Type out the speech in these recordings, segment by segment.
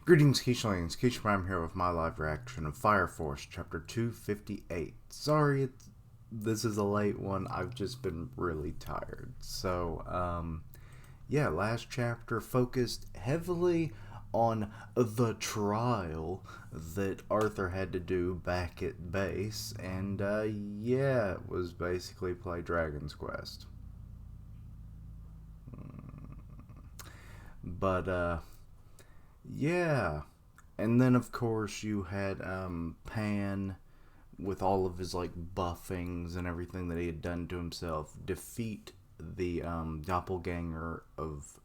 Greetings, Keishlings. Keish Prime here with my live reaction of Fire Force, Chapter 258. Sorry, this is a late one. I've just been really tired. So, yeah, last chapter focused heavily on the trial that Arthur had to do back at base. And, yeah, it was basically play Dragon's Quest. But, yeah. And then, of course, you had Pan with all of his, like, buffings and everything that he had done to himself defeat the doppelganger of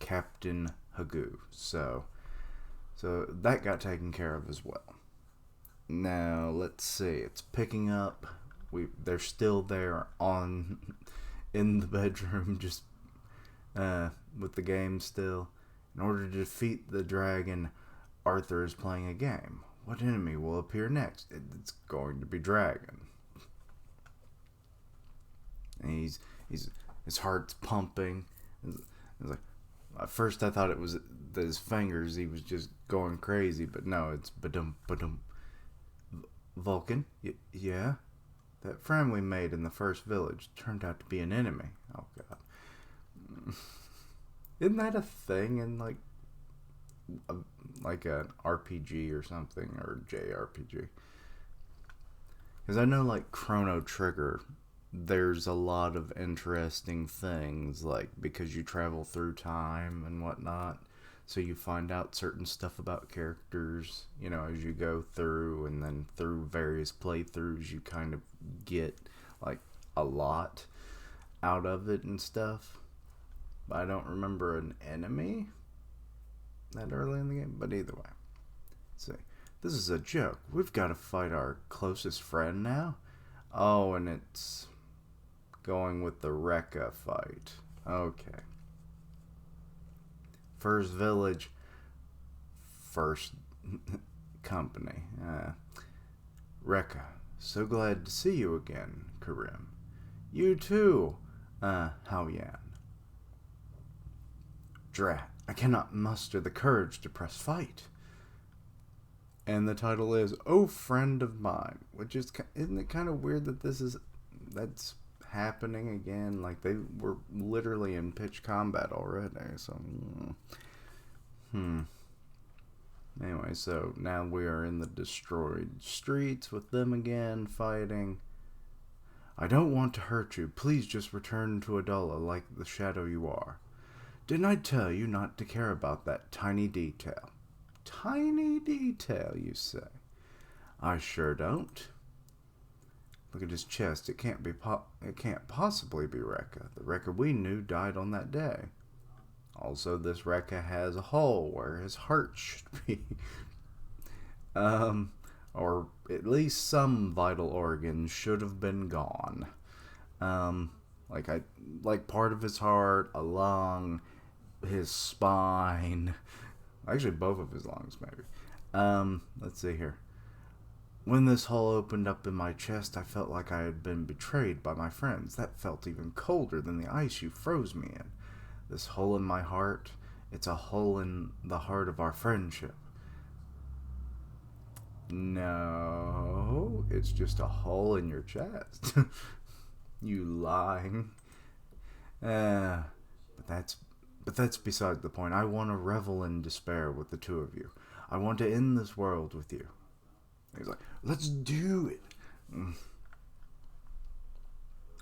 Captain Hagu. So that got taken care of as well. Now, let's see. It's picking up. They're still there in the bedroom, just with the game still. In order to defeat the dragon, Arthur is playing a game. What enemy will appear next? It's going to be Dragon. And his heart's pumping. It's like, at first I thought it was his fingers. He was just going crazy, but no, it's ba-dum ba-dum. Vulcan, yeah, that friend we made in the first village turned out to be an enemy. Oh God. Isn't that a thing in like an RPG or something, or JRPG? Because I know like Chrono Trigger, there's a lot of interesting things, like because you travel through time and whatnot, so you find out certain stuff about characters, you know, as you go through, and then through various playthroughs you kind of get like a lot out of it and stuff. I don't remember an enemy that early in the game, but either way. Let's see. This is a joke. We've got to fight our closest friend now. Oh, and it's going with the Rekka fight. Okay. First village, first company. Rekka, so glad to see you again, Karim. You too, Haoyan. Drat, I cannot muster the courage to press fight. And the title is "Oh Friend of Mine," which is, isn't it kind of weird that that's happening again? Like, they were literally in pitch combat already, so anyway, so now we are in the destroyed streets with them again fighting. I don't want to hurt you. Please just return to Adola like the shadow you are. Didn't I tell you not to care about that tiny detail? Tiny detail, you say? I sure don't. Look at his chest. It can't possibly be Rekka. The Rekka we knew died on that day. Also, this Rekka has a hole where his heart should be. Or at least some vital organs should have been gone. Like part of his heart, a lung, his spine, actually both of his lungs maybe. Let's see here. When this hole opened up in my chest, I felt like I had been betrayed by my friends. That felt even colder than the ice you froze me in. This hole in my heart, it's a hole in the heart of our friendship. No, it's just a hole in your chest. You lying. But that's beside the point. I want to revel in despair with the two of you. I want to end this world with you. He's like, let's do it.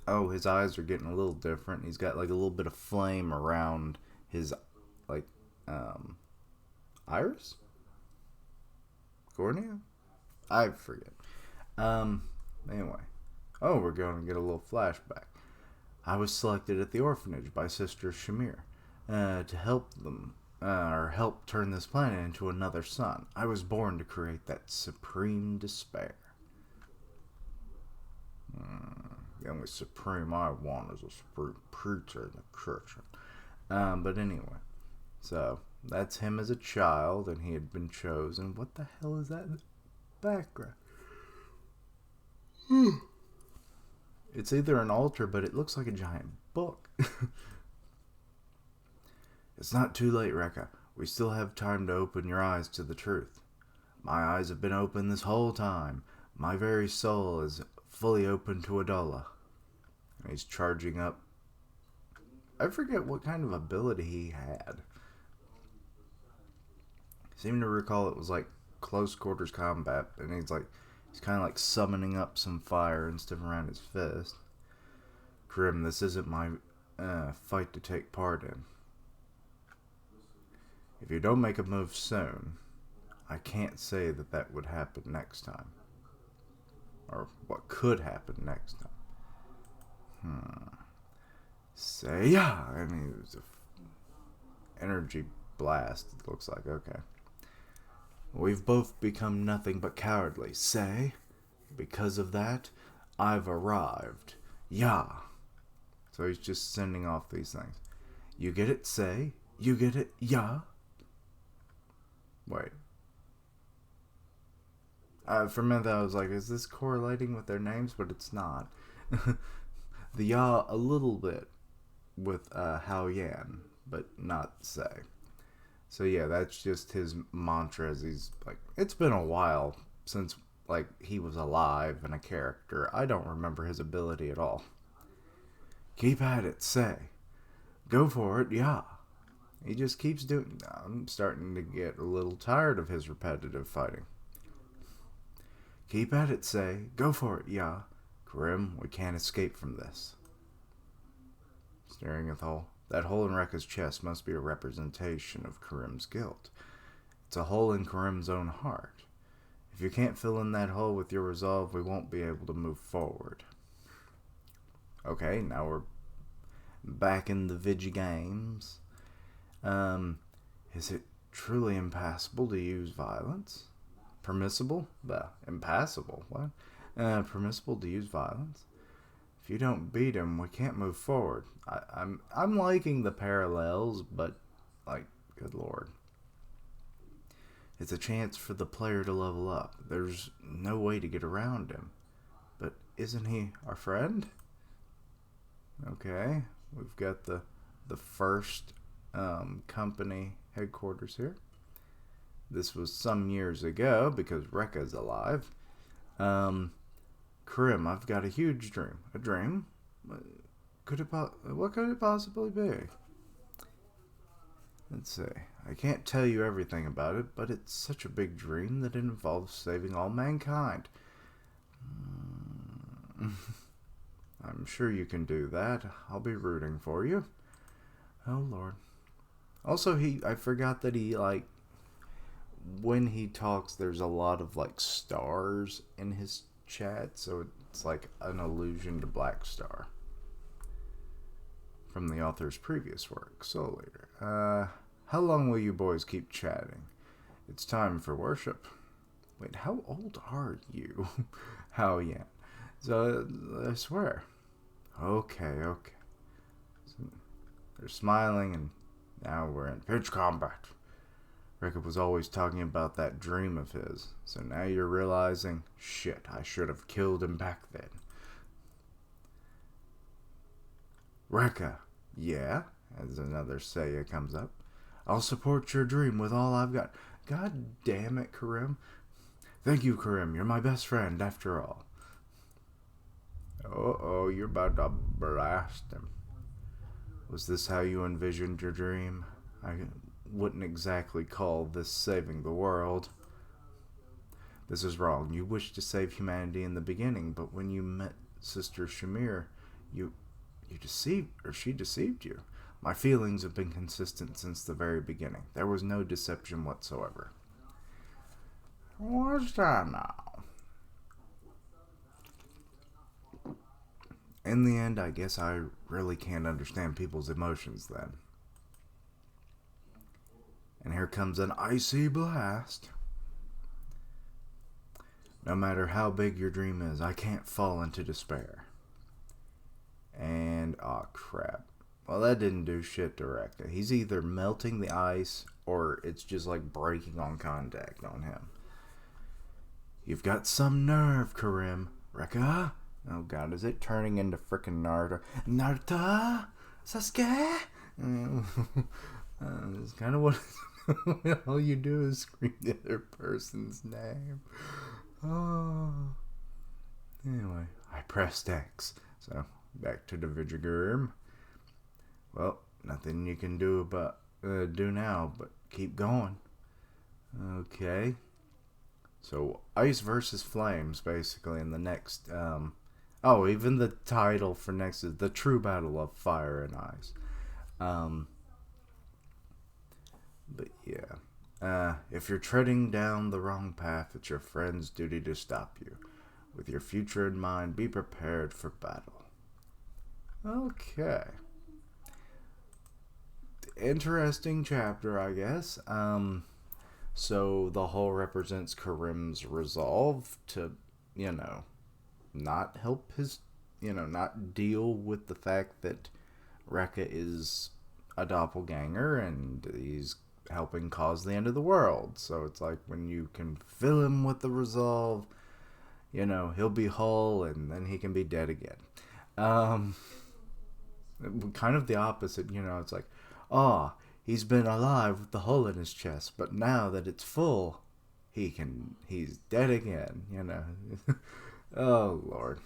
Oh, his eyes are getting a little different. He's got like a little bit of flame around his, like, iris? Cornea? I forget. Anyway. Oh, we're going to get a little flashback. I was selected at the orphanage by Sister Shamir to help them, or help turn this planet into another sun. I was born to create that supreme despair. The only supreme I want is a supreme preacher in the church. But anyway, so that's him as a child, and he had been chosen. What the hell is that in the background? It's either an altar, but it looks like a giant book. It's not too late, Rekka. We still have time to open your eyes to the truth. My eyes have been open this whole time. My very soul is fully open to Adola. And he's charging up. I forget what kind of ability he had. I seem to recall it was like close quarters combat, and he's kind of like summoning up some fire and stuff around his fist. Grim, this isn't my fight to take part in. If you don't make a move soon, I can't say that would happen next time. Or what could happen next time. Say yeah. I mean, it was an energy blast, it looks like. Okay. We've both become nothing but cowardly. Say, because of that, I've arrived. Yeah. So he's just sending off these things. You get it? Say. You get it? Yeah. Wait. For a minute I was like, is this correlating with their names? But it's not. The Ya a little bit with Hao Yan, but not Say. So yeah, that's just his mantra as he's like, it's been a while since like he was alive and a character. I don't remember his ability at all. Keep at it, Say. Go for it, yeah. He just keeps doing. I'm starting to get a little tired of his repetitive fighting. Keep at it, Say. Go for it, yeah. Grim, we can't escape from this. Staring at the hole. That hole in Rekka's chest must be a representation of Karim's guilt. It's a hole in Karim's own heart. If you can't fill in that hole with your resolve, we won't be able to move forward. Okay, now we're back in the Vigi games. Is it truly impassable to use violence? Permissible? Impassable. What? Permissible to use violence? If you don't beat him, we can't move forward. I'm liking the parallels, but like, good lord. It's a chance for the player to level up. There's no way to get around him. But isn't he our friend? Okay, we've got the first company headquarters here. This was some years ago because Rekka's alive. Karim, I've got a huge dream. A dream? What could it possibly be? Let's see. I can't tell you everything about it, but it's such a big dream that it involves saving all mankind. I'm sure you can do that. I'll be rooting for you. Oh, Lord. Also, I forgot that he, like, when he talks, there's a lot of, like, stars in his chat, so it's like an allusion to Black Star from the author's previous work, Soul Eater. How long will you boys keep chatting? It's time for worship. Wait, how old are you? How yeah? So, I swear. Okay. So, they're smiling, and now we're in pitch combat. Rekka was always talking about that dream of his, so now you're realizing, shit, I should have killed him back then. Rekka, yeah? As another Seiya comes up. I'll support your dream with all I've got. God damn it, Karim. Thank you, Karim. You're my best friend, after all. Uh-oh, you're about to blast him. Was this how you envisioned your dream? I wouldn't exactly call this saving the world. This is wrong. You wished to save humanity in the beginning, but when you met Sister Shamir, she deceived you. My feelings have been consistent since the very beginning. There was no deception whatsoever. What's that now? In the end, I guess I really can't understand people's emotions then. And here comes an icy blast. No matter how big your dream is, I can't fall into despair. And, oh crap. Well, that didn't do shit to Rekka. He's either melting the ice, or it's just like breaking on contact on him. You've got some nerve, Karim. Rekka? Oh god, is it turning into frickin' Naruto? Naruto? Sasuke? It's kind of what All you do is scream the other person's name. Oh. Anyway, I pressed X. So, back to the video game. Well, nothing you can do now, but keep going. Okay. So, ice versus flames, basically, in the next, even the title for next is The True Battle of Fire and Ice. But yeah. If you're treading down the wrong path, it's your friend's duty to stop you. With your future in mind, be prepared for battle. Okay. Interesting chapter, I guess. So the whole represents Karim's resolve to, not help his, not deal with the fact that Rekka is a doppelganger and he's helping cause the end of the world. So it's like when you can fill him with the resolve, he'll be whole and then he can be dead again. Kind of the opposite, it's like, he's been alive with the hole in his chest, but now that it's full, he's dead again, Oh, Lord.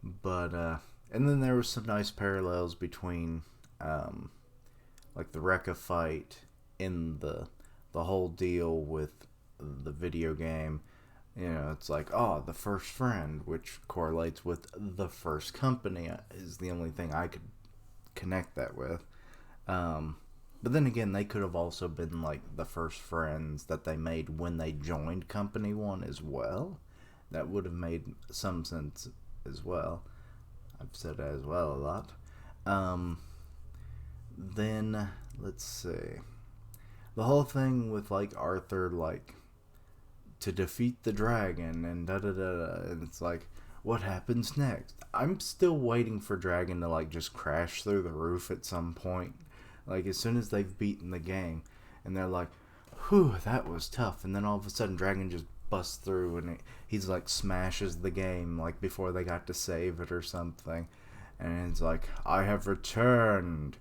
But, and then there was some nice parallels between, like the Rekka fight in the whole deal with the video game. It's like, the first friend, which correlates with the first company, is the only thing I could connect that with. But then again, they could have also been like the first friends that they made when they joined Company 1 as well. That would have made some sense as well. I've said as well a lot. Then, let's see. The whole thing with like Arthur, like, to defeat the dragon and da-da-da-da, and it's like, what happens next? I'm still waiting for Dragon to like just crash through the roof at some point. Like as soon as they've beaten the game and they're like, whew, that was tough. And then all of a sudden Dragon just busts through and he's like smashes the game like before they got to save it or something. And it's like, I have returned,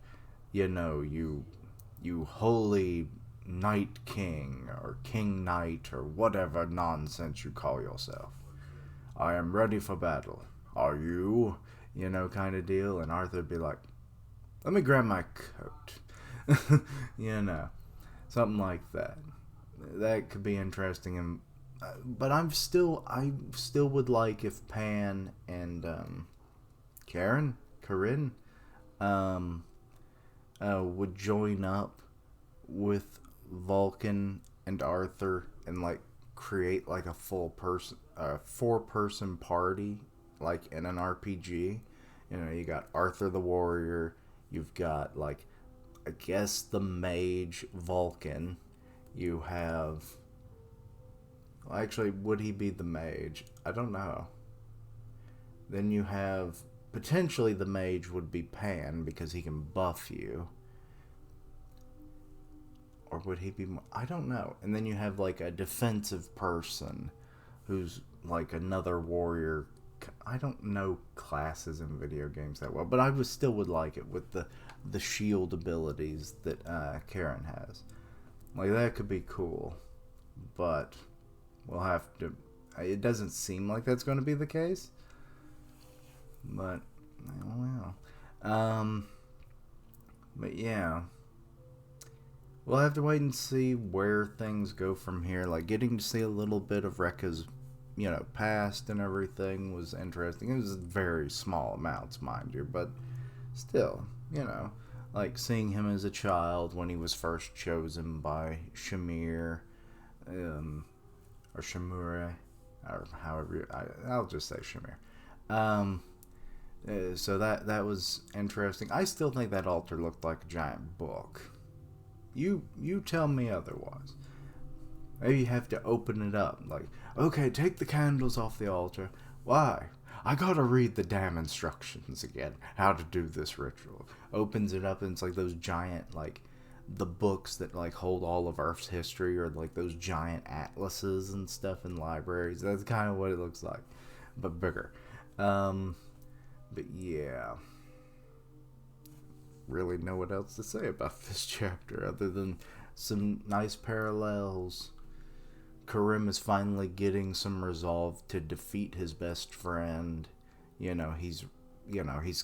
you holy Knight King or King Knight or whatever nonsense you call yourself. I am ready for battle. Are you? Kind of deal. And Arthur would be like, let me grab my coat. Something like that. That could be interesting. And but I still would like if Pan and Karin would join up with Vulcan and Arthur and like create like a four-person party like in an RPG. You got Arthur the warrior, you've got like I guess the mage Vulcan, you have actually would he be the mage? I don't know. Then you have potentially the mage would be Pan because he can buff you. Or would he be more? I don't know. And then you have like a defensive person who's like another warrior. I don't know classes in video games that well, but I still would like it with the shield abilities that Karin has. Like that could be cool, but we'll have to. It doesn't seem like that's going to be the case, but well. But yeah. We'll have to wait and see where things go from here. Like, getting to see a little bit of Rekka's, past and everything was interesting. It was very small amounts, mind you, but still, like seeing him as a child when he was first chosen by Shamir, or Shamure, or however, I'll just say Shamir. So that was interesting. I still think that altar looked like a giant book. You tell me otherwise. Maybe you have to open it up. Like, okay, take the candles off the altar. Why? I gotta read the damn instructions again. How to do this ritual. Opens it up and it's like those giant, like, the books that, like, hold all of Earth's history, or, like, those giant atlases and stuff in libraries. That's kind of what it looks like. But bigger. But yeah. really know what else to say about this chapter other than some nice parallels. Karim is finally getting some resolve to defeat his best friend. He's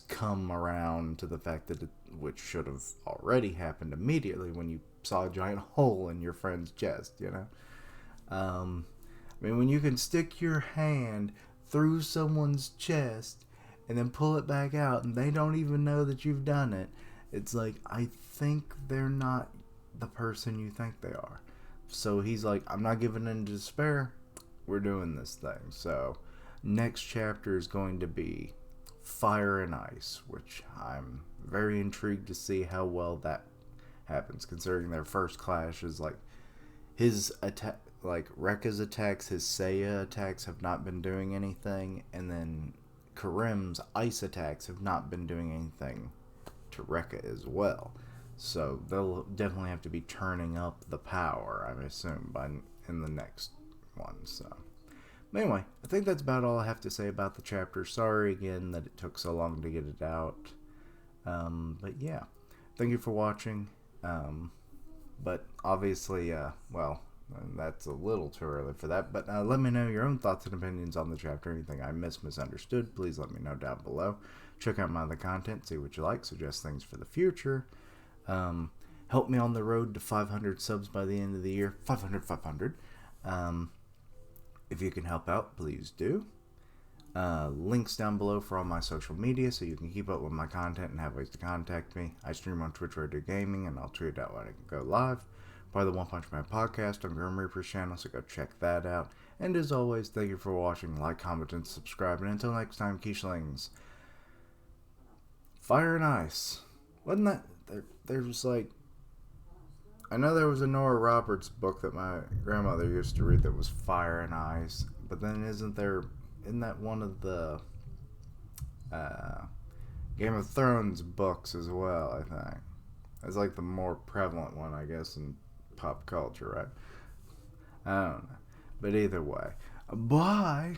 come around to the fact that which should have already happened immediately when you saw a giant hole in your friend's chest. When you can stick your hand through someone's chest and then pull it back out and they don't even know that you've done it, it's like, I think they're not the person you think they are. So he's like, I'm not giving in to despair. We're doing this thing. So next chapter is going to be Fire and Ice, which I'm very intrigued to see how well that happens, considering their first clash is like his attack, like Rekka's attacks, his Seiya attacks have not been doing anything, and then Karim's ice attacks have not been doing anything to Rekka as well. So they'll definitely have to be turning up the power, I assume, in the next one. So, but anyway, I think that's about all I have to say about the chapter. Sorry again that it took so long to get it out. But yeah, thank you for watching. But obviously, that's a little too early for that. But let me know your own thoughts and opinions on the chapter. Anything I misunderstood, please let me know down below. Check out my other content, see what you like, suggest things for the future. Help me on the road to 500 subs by the end of the year. 500. If you can help out, please do. Links down below for all my social media so you can keep up with my content and have ways to contact me. I stream on Twitch Radio Gaming, and I'll tweet out when I can go live. Part of the One Punch Man podcast on Grim Reaper's channel, so go check that out. And as always, thank you for watching. Like, comment, and subscribe. And until next time, Quiche-lings, Fire and Ice. Wasn't that... There was like... I know there was a Nora Roberts book that my grandmother used to read that was Fire and Ice. But then isn't that one of the Game of Thrones books as well, I think. It's like the more prevalent one, I guess, in pop culture, right? I don't know. But either way, bye!